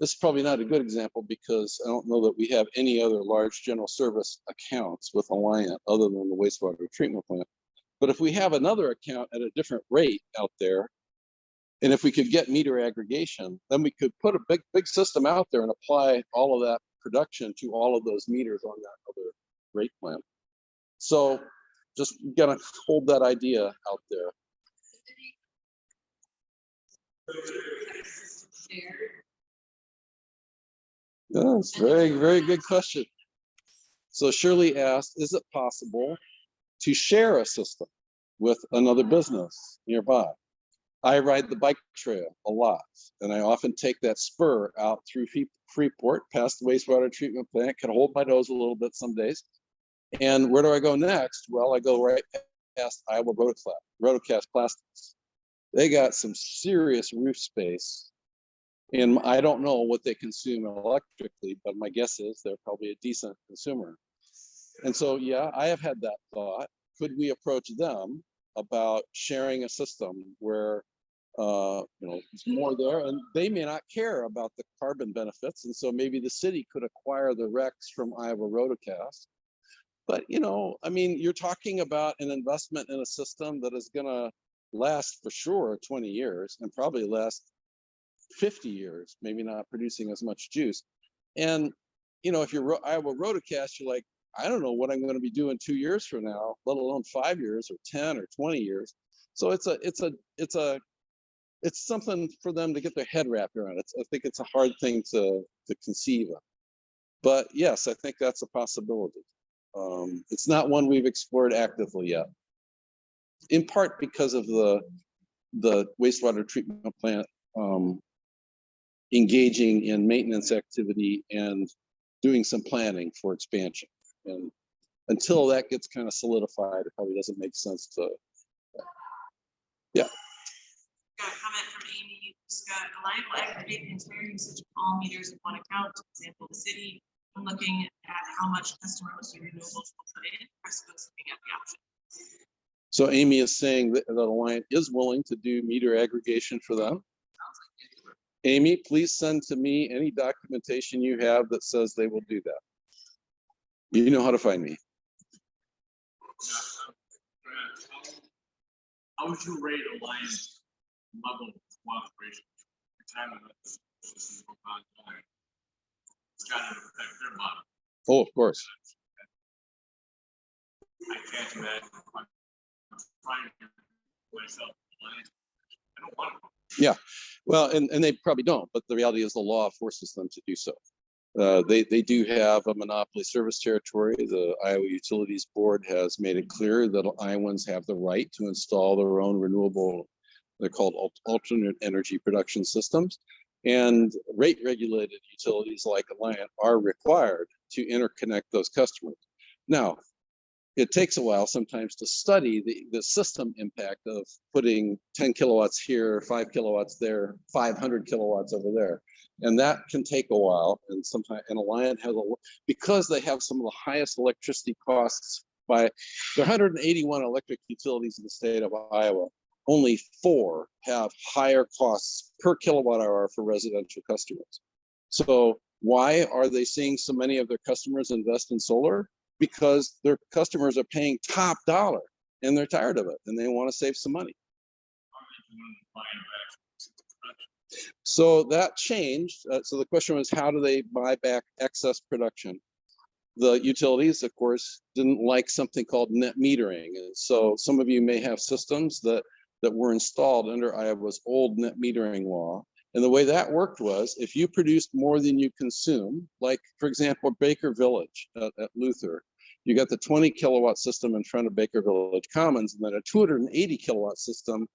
[SPEAKER 1] this is probably not a good example, because I don't know that we have any other large general service accounts with Alliant other than the wastewater treatment plant. But if we have another account at a different rate out there, and if we could get meter aggregation, then we could put a big system out there and apply all of that production to all of those meters on that other rate plan. So just gotta hold that idea out there. Yes, very good question. So Shirley asked, is it possible to share a system with another business nearby? I ride the bike trail a lot, and I often take that spur out through Freeport, past the wastewater treatment plant, can hold my nose a little bit some days. And where do I go next? Well, I go right past Iowa Rotocast Plastics. They got some serious roof space, and I don't know what they consume electrically, but my guess is they're probably a decent consumer. And so, yeah, I have had that thought. Could we approach them about sharing a system where there's more there, and they may not care about the carbon benefits, and so maybe the city could acquire the RECs from Iowa Rotocast. But you're talking about an investment in a system that is going to last for sure 20 years and probably last 50 years, maybe not producing as much juice. And if you're Iowa Rotocast, you're like, I don't know what I'm going to be doing 2 years from now, let alone 5 years or 10 or 20 years. So it's something for them to get their head wrapped around. I think it's a hard thing to conceive of. But yes, I think that's a possibility. It's not one we've explored actively yet, in part because of the wastewater treatment plant engaging in maintenance activity and doing some planning for expansion. And until that gets kind of solidified, it probably doesn't make sense to. Yeah.
[SPEAKER 4] Got a comment from Amy. Scott, Alliant will aggregate the entire usage of all meters in one account. For example, the city, when looking at how much customer mostly renewables will put in, Presco's looking at the option.
[SPEAKER 1] So Amy is saying that Alliant is willing to do meter aggregation for them. Amy, please send to me any documentation you have that says they will do that. You know how to find me.
[SPEAKER 2] How would you rate Alliant's level of cooperation? Every time this is online, it's got to affect their model.
[SPEAKER 1] Oh, of course.
[SPEAKER 2] I can't imagine trying to myself. I don't want to.
[SPEAKER 1] Yeah, well, and they probably don't, but the reality is the law forces them to do so. They do have a monopoly service territory. The Iowa Utilities Board has made it clear that Iowans have the right to install their own renewable, they're called alternate energy production systems. And rate regulated utilities like Alliant are required to interconnect those customers. Now, it takes a while sometimes to study the system impact of putting 10 kilowatts here, 5 kilowatts there, 500 kilowatts over there. And that can take a while. And sometimes, and Alliant has because they have some of the highest electricity costs by, there are 181 electric utilities in the state of Iowa. Only 4 have higher costs per kilowatt hour for residential customers. So why are they seeing so many of their customers invest in solar? Because their customers are paying top dollar and they're tired of it and they want to save some money. So that changed. So the question was, how do they buy back excess production? The utilities, of course, didn't like something called net metering. And so some of you may have systems that were installed under Iowa's old net metering law. And the way that worked was, if you produced more than you consume, like, for example, Baker Village at Luther, you got the 20 kilowatt system in front of Baker Village Commons, and then a 280 kilowatt system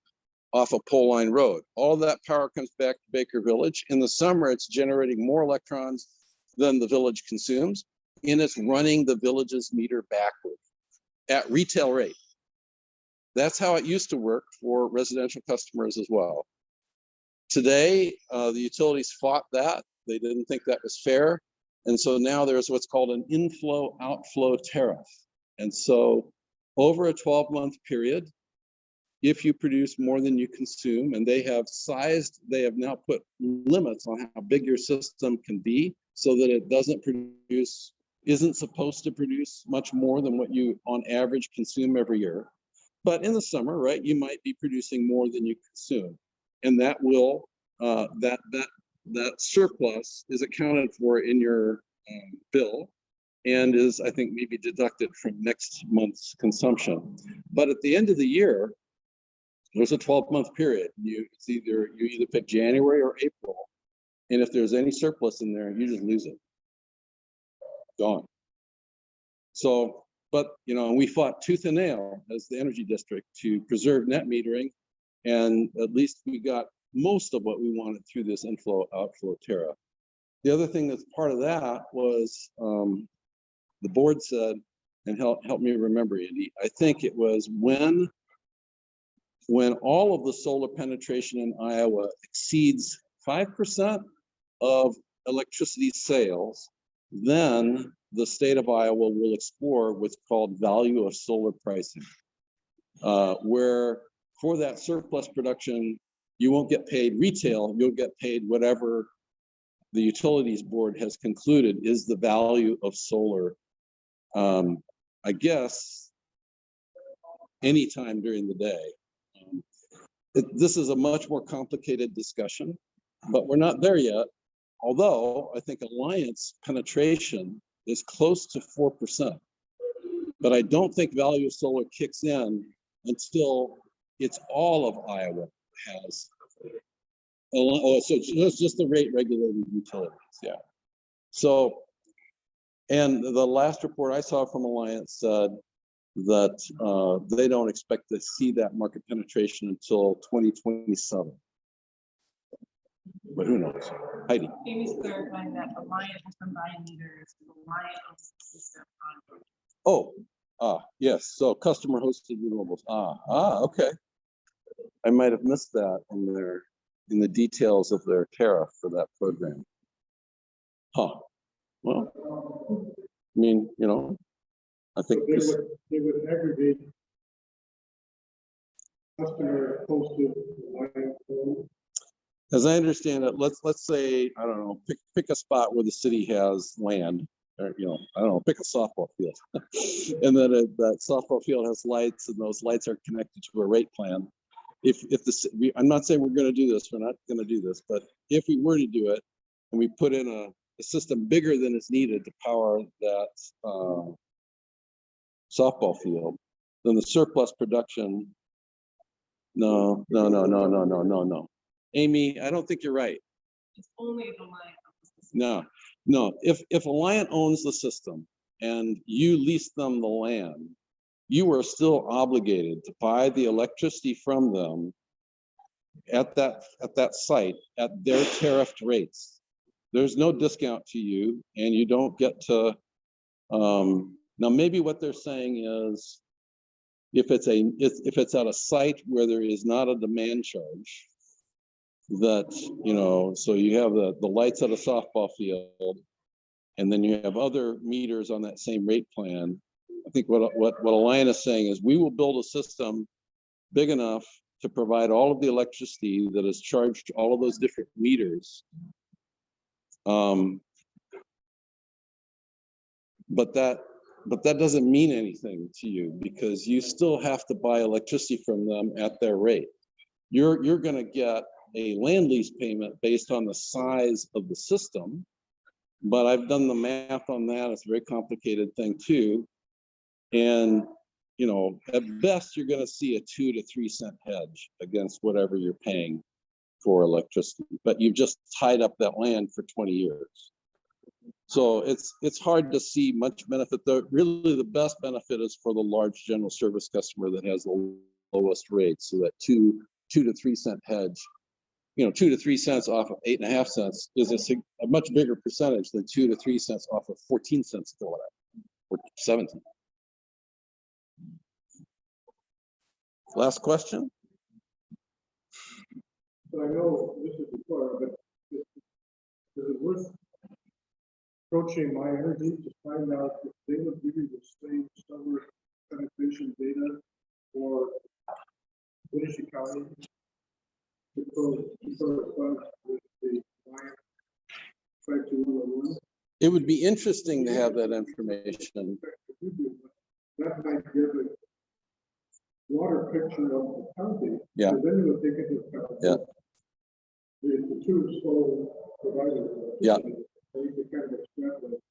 [SPEAKER 1] off a pole line road. All that power comes back to Baker Village. In the summer, it's generating more electrons than the village consumes, and it's running the village's meter backward at retail rate. That's how it used to work for residential customers as well. Today, the utilities fought that. They didn't think that was fair. And so now there's what's called an inflow outflow tariff. And so over a 12-month period, if you produce more than you consume, and they have now put limits on how big your system can be so that it isn't supposed to produce much more than what you on average consume every year. But in the summer, right, you might be producing more than you consume. And that will, that surplus is accounted for in your bill and is, I think, maybe deducted from next month's consumption. But at the end of the year, there's a 12-month period. You either pick January or April. And if there's any surplus in there, you just lose it. Gone. So, but, you know, we fought tooth and nail as the energy district to preserve net metering. And at least we got most of what we wanted through this inflow outflow tariff. The other thing that's part of that was the board said, and help me remember, Andy, I think it was when all of the solar penetration in Iowa exceeds 5% of electricity sales, then the state of Iowa will explore what's called value of solar pricing, where for that surplus production, you won't get paid retail, you'll get paid whatever the utilities board has concluded is the value of solar, I guess, anytime during the day. This is a much more complicated discussion, but we're not there yet. Although I think Alliance penetration is close to 4%, but I don't think value of solar kicks in until it's all of Iowa has. Oh, so it's just the rate regulated utilities, yeah. So, and the last report I saw from Alliance said that they don't expect to see that market penetration until 2027. But who knows? Heidi.
[SPEAKER 4] Amy's clarifying that Alliant has combined meters, Alliant owns the system on.
[SPEAKER 1] Yes. So customer hosted renewables. Okay. I might have missed that in the details of their tariff for that program. Well, I mean, you know, I think
[SPEAKER 3] they would aggregate customer hosted Alliant.
[SPEAKER 1] As I understand it, let's say, I don't know, pick a spot where the city has land, or, you know, I don't know, pick a softball field. And then that softball field has lights, and those lights are connected to a rate plan. I'm not saying we're going to do this, we're not going to do this, but if we were to do it and we put in a system bigger than is needed to power that softball field, then the surplus production, no. Amy, I don't think you're right.
[SPEAKER 4] It's only if Alliant.
[SPEAKER 1] No. If Alliant owns the system and you lease them the land, you are still obligated to buy the electricity from them at that site at their tariffed rates. There's no discount to you, and you don't get to. Now, maybe what they're saying is, if it's at a site where there is not a demand charge, that, you know, so you have the lights at a softball field, and then you have other meters on that same rate plan. I think what Alliant is saying is, we will build a system big enough to provide all of the electricity that is charged to all of those different meters. But that doesn't mean anything to you, because you still have to buy electricity from them at their rate. You're going to get a land lease payment based on the size of the system, but I've done the math on that. It's a very complicated thing too. And, you know, at best, you're going to see a 2 to 3 cent hedge against whatever you're paying for electricity, but you've just tied up that land for 20 years. So it's hard to see much benefit. Really, the best benefit is for the large general service customer that has the lowest rates. So that 2 to 3 cent hedge, you know, 2 to 3 cents off of 8.5 cents is a much bigger percentage than 2 to 3 cents off of 14 cents kilowatt or 17. Last question?
[SPEAKER 3] So I know this is before, but is it worth approaching My Energy to find out if they would give you the same summer penetration data for Winnebago County? Because with the client 5211.
[SPEAKER 1] It would be interesting to have that information.
[SPEAKER 3] That might give a broader picture of the county.
[SPEAKER 1] Yeah.
[SPEAKER 3] So then you would take into account.
[SPEAKER 1] Yeah.
[SPEAKER 3] The two sole providers.
[SPEAKER 1] Yeah.
[SPEAKER 3] So you could kind of extrapolate.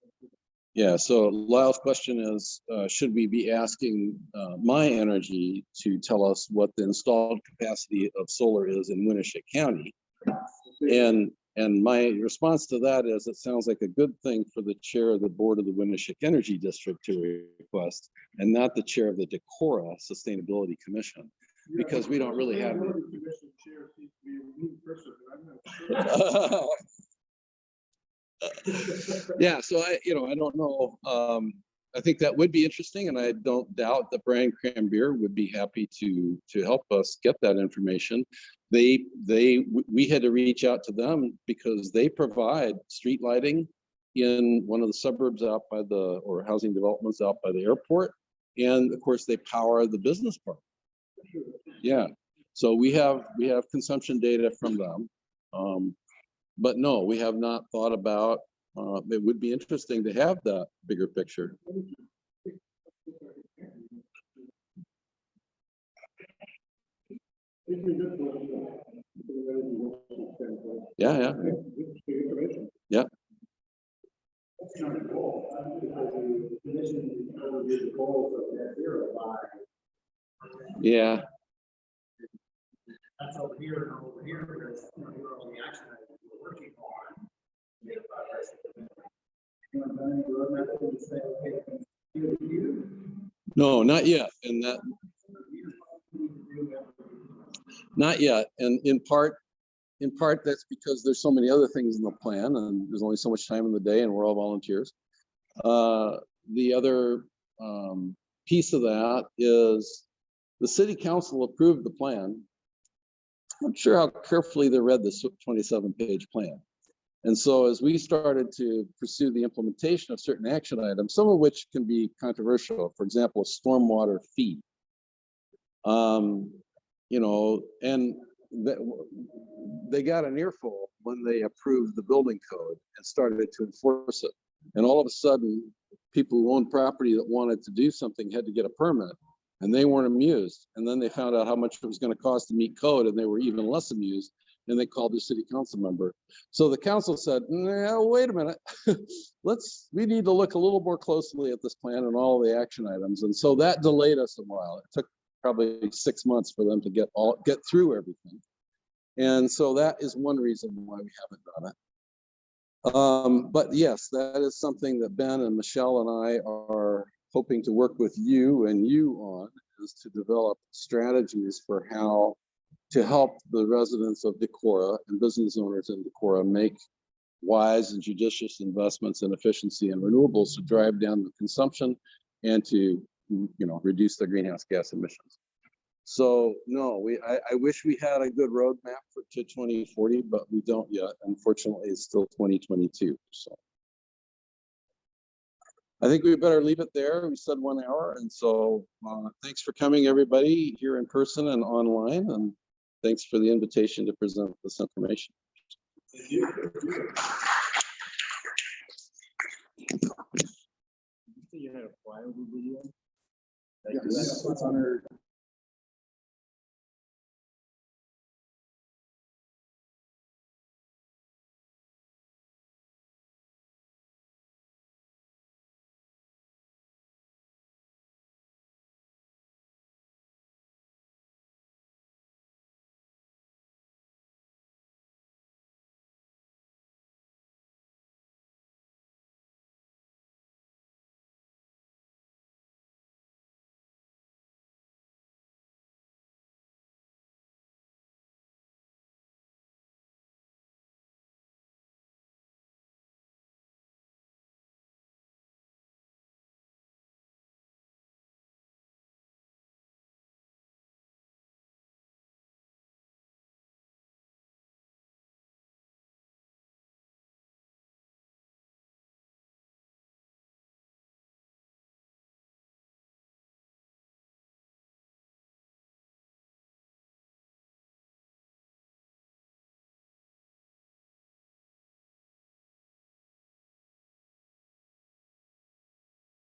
[SPEAKER 1] Yeah, so Lyle's question is, should we be asking My Energy to tell us what the installed capacity of solar is in Winnebago County? And my response to that is, it sounds like a good thing for the chair of the board of the Winnebago Energy District to request, and not the chair of the Decorah Sustainability Commission, because we don't really have.
[SPEAKER 3] Commission chair seems to be a new person, but I'm not sure.
[SPEAKER 1] Yeah, so I don't know. I think that would be interesting, and I don't doubt that Brian Crambier would be happy to help us get that information. We had to reach out to them because they provide street lighting in one of the suburbs out by or housing developments out by the airport, and of course they power the business park. Yeah, so we have consumption data from them. But no, we have not thought about, it would be interesting to have that bigger picture. Yeah. Yeah. Yeah.
[SPEAKER 3] That's over here and over here, because you're on the action that we're working on.
[SPEAKER 1] No, not yet. And that, not yet. And in part, that's because there's so many other things in the plan, and there's only so much time in the day, and we're all volunteers. The other piece of that is the city council approved the plan. I'm sure how carefully they read this 27-page plan. And so as we started to pursue the implementation of certain action items, some of which can be controversial, for example, stormwater fee, and they got an earful when they approved the building code and started to enforce it. And all of a sudden, people who owned property that wanted to do something had to get a permit, and they weren't amused. And then they found out how much it was going to cost to meet code, and they were even less amused. And they called their city council member. So the council said, "No, wait a minute. We need to look a little more closely at this plan and all the action items." And so that delayed us a while. It took probably 6 months for them to get through everything. And so that is one reason why we haven't done it. But yes, that is something that Ben and Michelle and I are hoping to work with you on, is to develop strategies for how to help the residents of Decorah and business owners in Decorah make wise and judicious investments in efficiency and renewables to drive down the consumption and to reduce their greenhouse gas emissions. So no, I wish we had a good roadmap to 2040, but we don't yet. Unfortunately, it's still 2022. So I think we better leave it there. We said 1 hour, and so thanks for coming, everybody, here in person and online, and thanks for the invitation to present this information.
[SPEAKER 3] Thank you. You had a flyover video?
[SPEAKER 5] Yes, it's on our